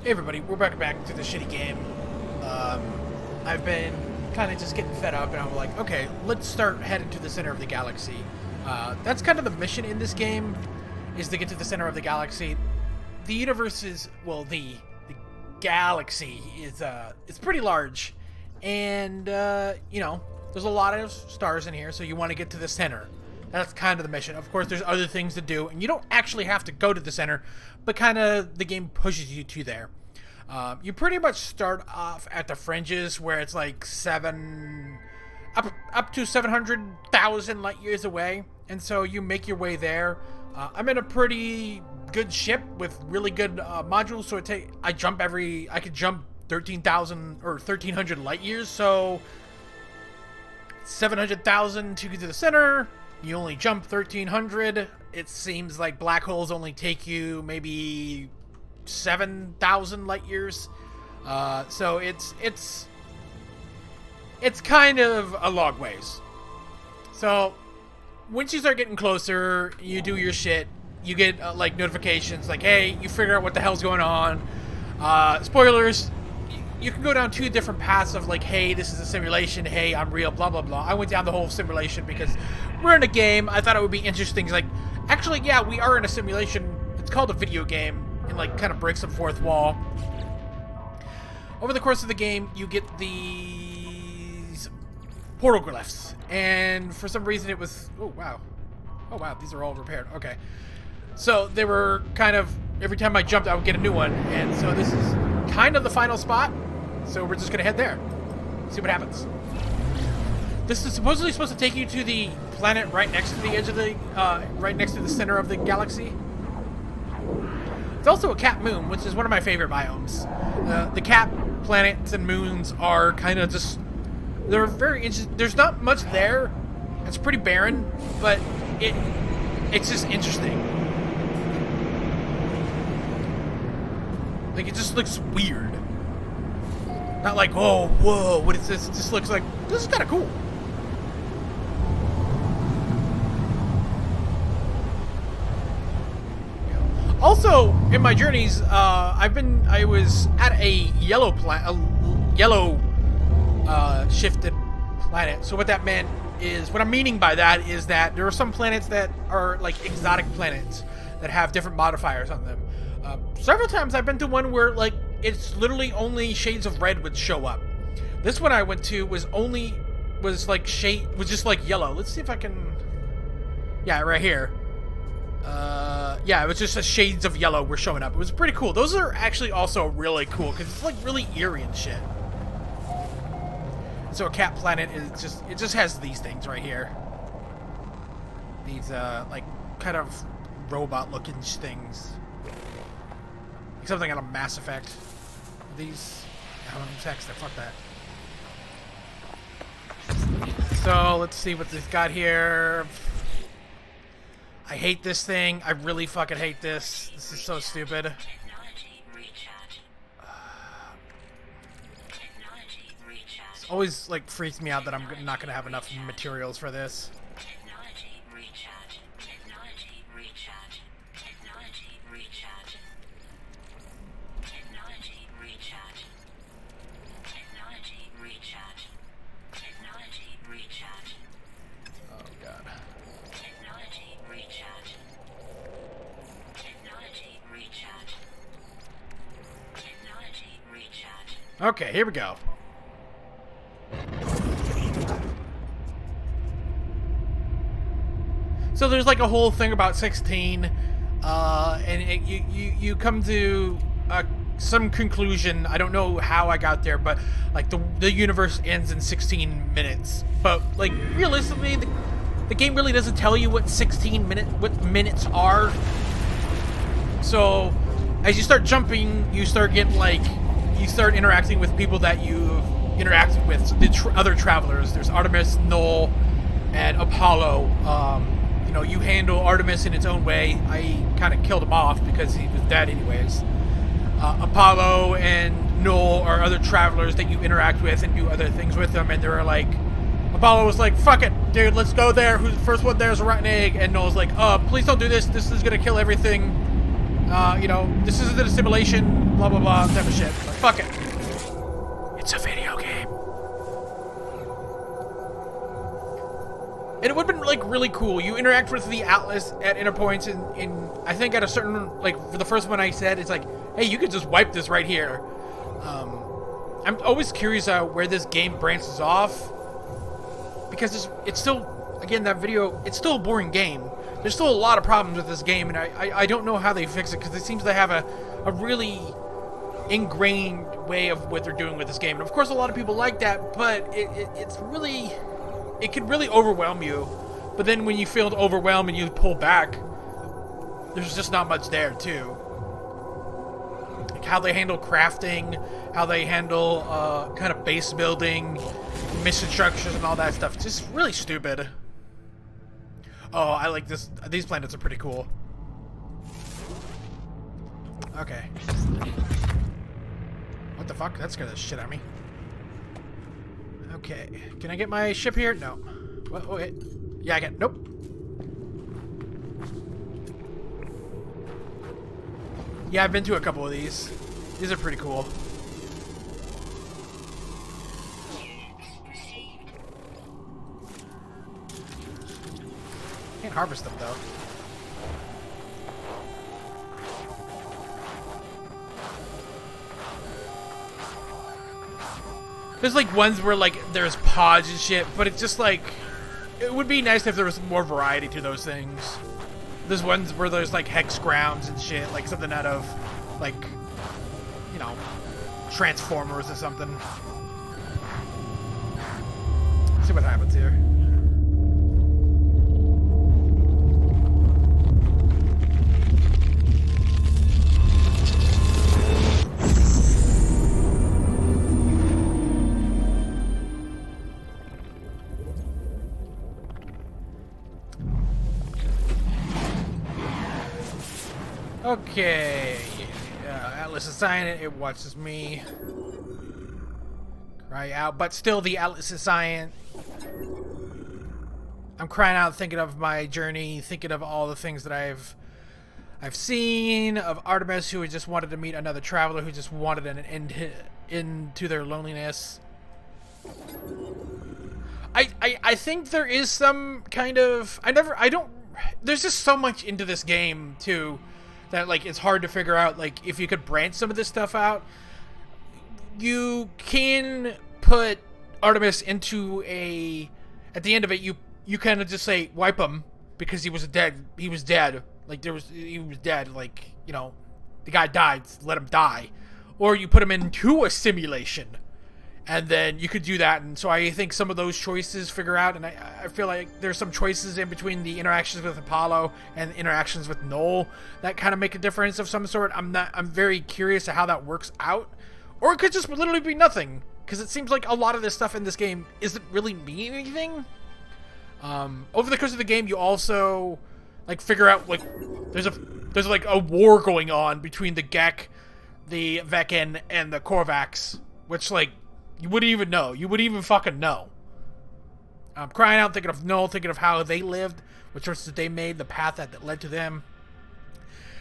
Hey everybody, we're back to the shitty game. I've been kind of just getting fed up, and I'm like, okay, let's start heading to the center of the galaxy. That's kind of the mission in this game, is to get to the center of the galaxy. The universe is, well, the galaxy is, it's pretty large, and, you know, there's a lot of stars in here, so you want to get to the center. That's kind of the mission. Of course, there's other things to do, and you don't actually have to go to the center, but kind of the game pushes you to there. You pretty much start off at the fringes where it's like up to 700,000 light years away, and so you make your way there. I'm in a pretty good ship with really good modules, so I could jump 13,000 or 1,300 light years, so 700,000 to get to the center. You only jump 1,300. It seems like black holes only take you maybe 7,000 light years. So it's kind of a long ways. So once you start getting closer, you do your shit. You get like notifications like, hey, you figure out what the hell's going on. Spoilers. You can go down two different paths of like, hey, this is a simulation, hey, I'm real, blah, blah, blah. I went down the whole simulation because we're in a game. I thought it would be interesting. Like, actually, yeah, we are in a simulation. It's called a video game, and like kind of breaks some fourth wall. Over the course of the game, you get these portal glyphs, and for some reason it was, oh wow, these are all repaired. Okay, so they were kind of, every time I jumped I would get a new one, and so this is kind of the final spot, so we're just gonna head there, see what happens. This is supposedly supposed to take you to the planet right next to the edge of the right next to the center of the galaxy. It's also a cap moon, which is one of my favorite biomes. The cap planets and moons are kind of just, they're very interesting. There's not much there. It's pretty barren, but it's just interesting. Like, it just looks weird. Not like, oh, whoa, what is this? It just looks like, this is kind of cool. Also, in my journeys, I was at a yellow shifted planet. So what that meant is, what I'm meaning by that is that there are some planets that are like exotic planets that have different modifiers on them. Several times I've been to one where like it's literally only shades of red would show up. This one I went to was just like yellow. Let's see if I can. Yeah, right here. Yeah, it was just shades of yellow were showing up. It was pretty cool. Those are actually also really cool because it's like really eerie and shit. So a cat planet is it just has these things right here. These like kind of robot looking things. Like something out of Mass Effect. These, I don't know, text. Fuck that. So let's see what they've got here. I hate this thing. I really fucking hate this. This is so stupid. It's always like freaks me out that I'm not gonna have enough materials for this. Okay, here we go. So there's like a whole thing about 16, and you come to some conclusion. I don't know how I got there, but like the universe ends in 16 minutes. But like realistically, the game really doesn't tell you what minutes are. So as you start jumping, you start interacting with people that you've interacted with, the other travelers. There's Artemis, Null, and Apollo. You know, you handle Artemis in its own way. I kind of killed him off because he was dead anyways. Apollo and Null are other travelers that you interact with and do other things with them, and they're like, Apollo was like, fuck it, dude, let's go there. Who's the first one there is a rotten egg. And Null's like, please don't do this. This is gonna kill everything. You know, this isn't a simulation, blah, blah, blah, type of shit. But fuck it. It's a video game. And it would have been, like, really cool. You interact with the Atlas at interpoints in I think at a certain, like, for the first one I said, it's like, hey, you could just wipe this right here. I'm always curious where this game branches off. Because it's still, again, that video, it's still a boring game. There's still a lot of problems with this game, and I don't know how they fix it, because it seems they have a really ingrained way of what they're doing with this game. And of course, a lot of people like that, but it's really, it can really overwhelm you. But then when you feel overwhelmed and you pull back, there's just not much there, too. Like how they handle crafting, how they handle kind of base building, mission structures, and all that stuff. It's just really stupid. Oh, I like this. These planets are pretty cool. Okay. What the fuck? That scared the shit out of me. Okay. Can I get my ship here? No. What? Oh, wait. Yeah, I can. Nope. Yeah, I've been to a couple of these. These are pretty cool. Can't harvest them though. There's like ones where like there's pods and shit, but it's just like, it would be nice if there was more variety to those things. There's ones where there's like hex grounds and shit, like something out of like, you know, Transformers or something. Let's see what happens here. Okay, Atlas is silent, it watches me cry out, but still the Atlas is silent. I'm crying out, thinking of my journey, thinking of all the things that I've seen, of Artemis, who just wanted to meet another traveler, who just wanted an end to their loneliness. I think there is some kind of, there's just so much into this game, too, that, like, it's hard to figure out, like, if you could branch some of this stuff out. You can put Artemis into at the end of it, you kind of just say, wipe him, because he was dead. He was dead. Like, he was dead. Like, you know, the guy died, let him die. Or you put him into a simulation, and then you could do that. And so I think some of those choices figure out, and I feel like there's some choices in between the interactions with Apollo and the interactions with Noel that kind of make a difference of some sort. I'm very curious to how that works out. Or it could just literally be nothing, because it seems like a lot of this stuff in this game isn't really mean anything. Over the course of the game, you also like figure out like there's like a war going on between the Gek, the Vekan, and the Korvax, which like you wouldn't even know. You wouldn't even fucking know. I'm crying out, thinking of Noel, thinking of how they lived, what choices they made, the path that led to them.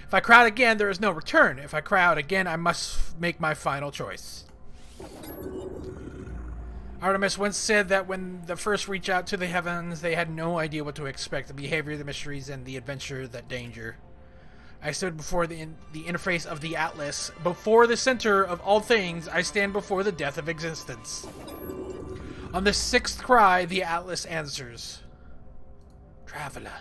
If I cry out again, there is no return. If I cry out again, I must make my final choice. Artemis once said that when they first reached out to the heavens, they had no idea what to expect, the behavior, the mysteries, and the adventure, that danger. I stood before the interface of the Atlas. Before the center of all things, I stand before the death of existence. On the sixth cry, the Atlas answers. Traveler.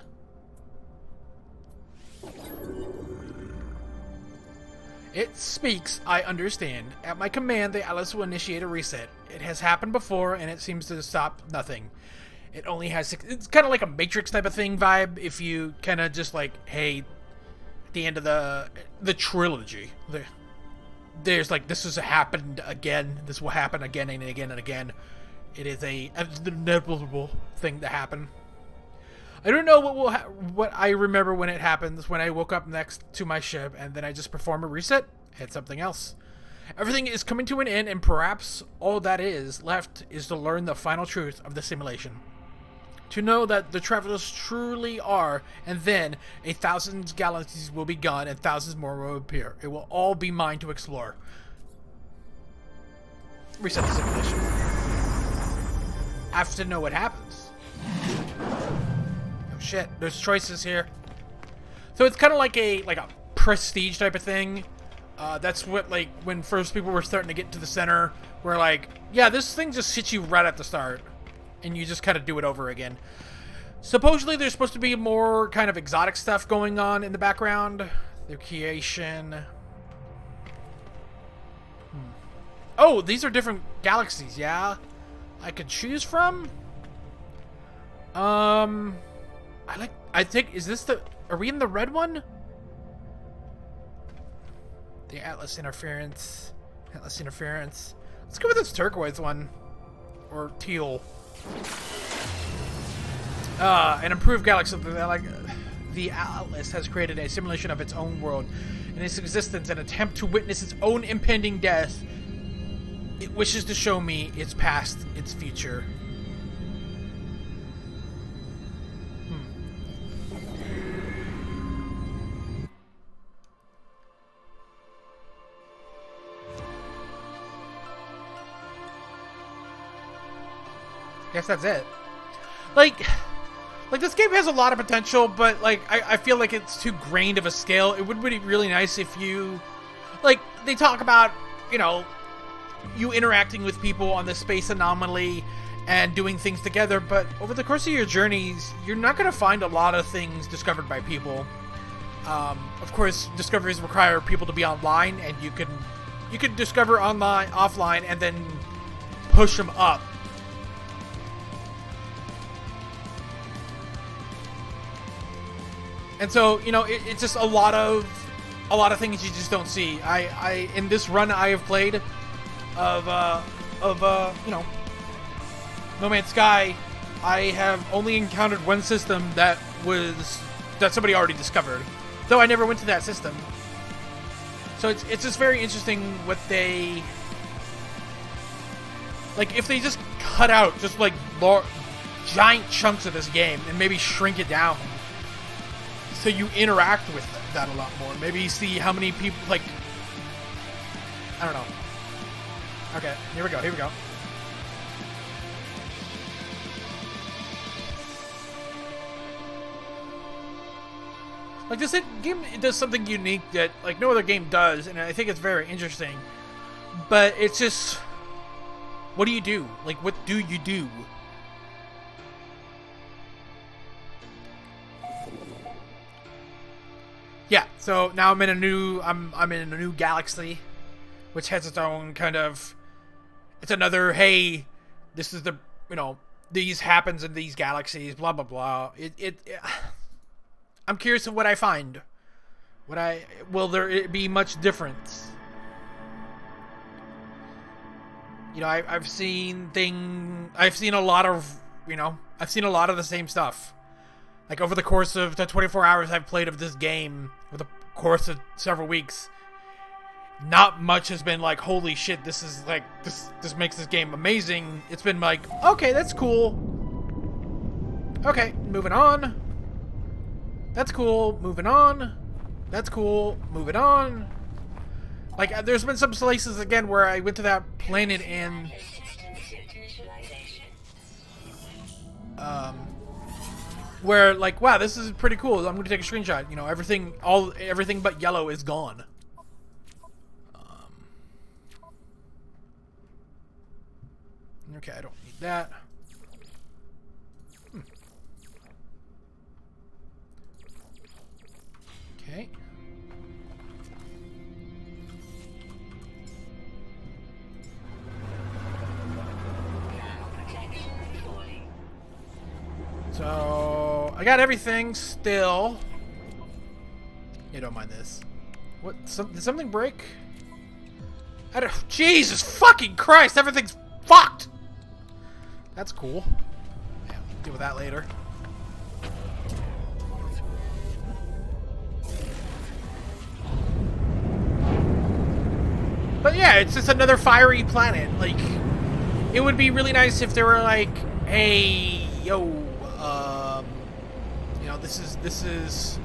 It speaks, I understand. At my command, the Atlas will initiate a reset. It has happened before, and it seems to stop nothing. It only has it's kind of like a Matrix type of thing vibe, if you kind of just like, hey, at the end of the trilogy, there's like, this has happened again, this will happen again and again and again. It is an inevitable thing to happen. I don't know what I remember when it happens, when I woke up next to my ship, and then I just perform a reset, hit something else. Everything is coming to an end, and perhaps all that is left is to learn the final truth of the simulation. To know that the travelers truly are, and then 1,000 galaxies will be gone and thousands more will appear. It will all be mine to explore. Reset the simulation. I have to know what happens. Oh shit, there's choices here. So it's kind of like a prestige type of thing. That's what, like, when first people were starting to get to the center, where like, yeah, this thing just hits you right at the start. And you just kind of do it over again. Supposedly there's supposed to be more kind of exotic stuff going on in the background. The creation. Oh, these are different galaxies, yeah? I could choose from? I think, is this the, are we in the red one? The Atlas interference. Atlas interference. Let's go with this turquoise one. Or teal. An improved galaxy. The Atlas has created a simulation of its own world. In its existence, an attempt to witness its own impending death. It wishes to show me its past, its future. Guess that's it. Like this game has a lot of potential, but like I feel like it's too grained of a scale. It would be really nice if you, like, they talk about, you know, you interacting with people on the space anomaly and doing things together, but over the course of your journeys, you're not going to find a lot of things discovered by people. Of course, discoveries require people to be online, and you can discover online, offline, and then push them up. And so, you know, it's just a lot of things you just don't see. I in this run I have played of you know, No Man's Sky, I have only encountered one system that somebody already discovered, though I never went to that system. So it's just very interesting what they, like, if they just cut out just like giant chunks of this game and maybe shrink it down so you interact with that a lot more. Maybe see how many people, like, I don't know. Okay, here we go. Like, this game does something unique that, like, no other game does, and I think it's very interesting. But it's just, what do you do? Like, what do you do? Yeah, so now I'm in a new galaxy, which has its own kind of, it's another, hey, this is the, you know, these happens in these galaxies, blah blah blah. I'm curious of what I find. Will there be much difference? You know, I've seen a lot of, you know, I've seen a lot of the same stuff. Like, over the course of the 24 hours I've played of this game, over the course of several weeks, not much has been like, holy shit, this is like, this makes this game amazing. It's been like, okay, that's cool. Okay, moving on. That's cool, moving on. That's cool, moving on. Like, there's been some places, again, where I went to that planet and where, like, wow, this is pretty cool. I'm gonna take a screenshot. You know, everything but yellow is gone. Okay, I don't need that. Okay. So, I got everything still. You don't mind this. What? Did something break? Jesus fucking Christ! Everything's fucked! That's cool. Yeah, we'll deal with that later. But yeah, it's just another fiery planet. Like, it would be really nice if they were like, hey, yo, This is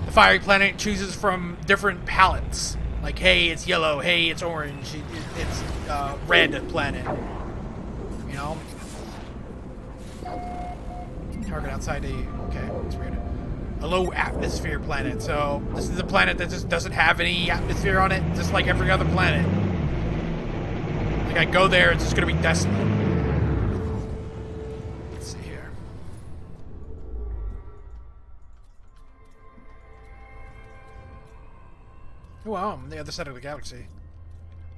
the fiery planet chooses from different palettes. Like, hey, it's yellow. Hey, it's orange. It's red planet. You know. Target outside the. Okay, that's weird. A low atmosphere planet. So this is a planet that just doesn't have any atmosphere on it, just like every other planet. Like I go there, it's just gonna be desolate. Let's see here. Oh, wow, I'm on the other side of the galaxy.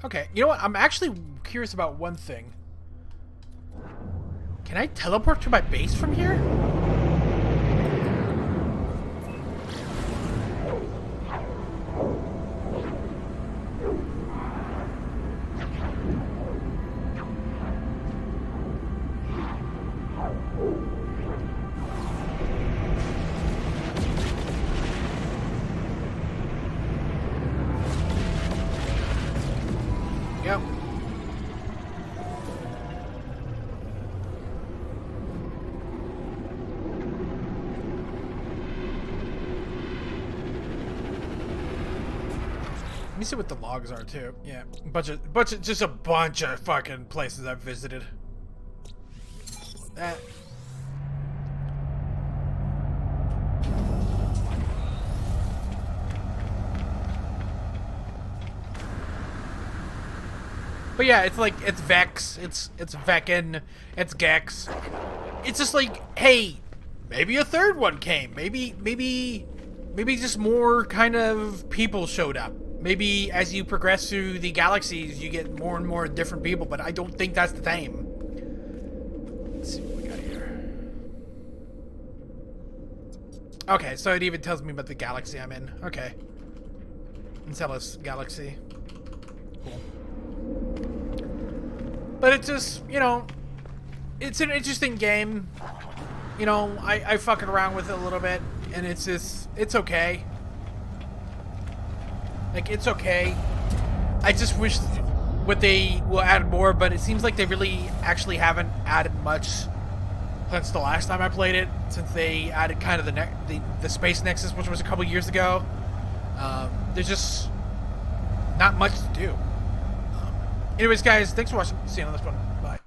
Okay, you know what? I'm actually curious about one thing. Can I teleport to my base from here? Yep. Let me see what the logs are too. Yeah, just a bunch of fucking places I've visited. That. But yeah, it's like, it's Vex, it's Vecin, it's Gex. It's just like, hey, maybe a third one came. Maybe just more kind of people showed up. Maybe as you progress through the galaxies, you get more and more different people, but I don't think that's the theme. Let's see what we got here. Okay, so it even tells me about the galaxy I'm in. Okay. Enceladus Galaxy. Cool. But it's just, you know, it's an interesting game. You know, I fucking around with it a little bit, and it's just, it's okay. Like, it's okay. I just wish what they will add more, but it seems like they really actually haven't added much since the last time I played it, since they added kind of the Space Nexus, which was a couple years ago. There's just not much to do. Anyways, guys, thanks for watching. See you on this one. Bye.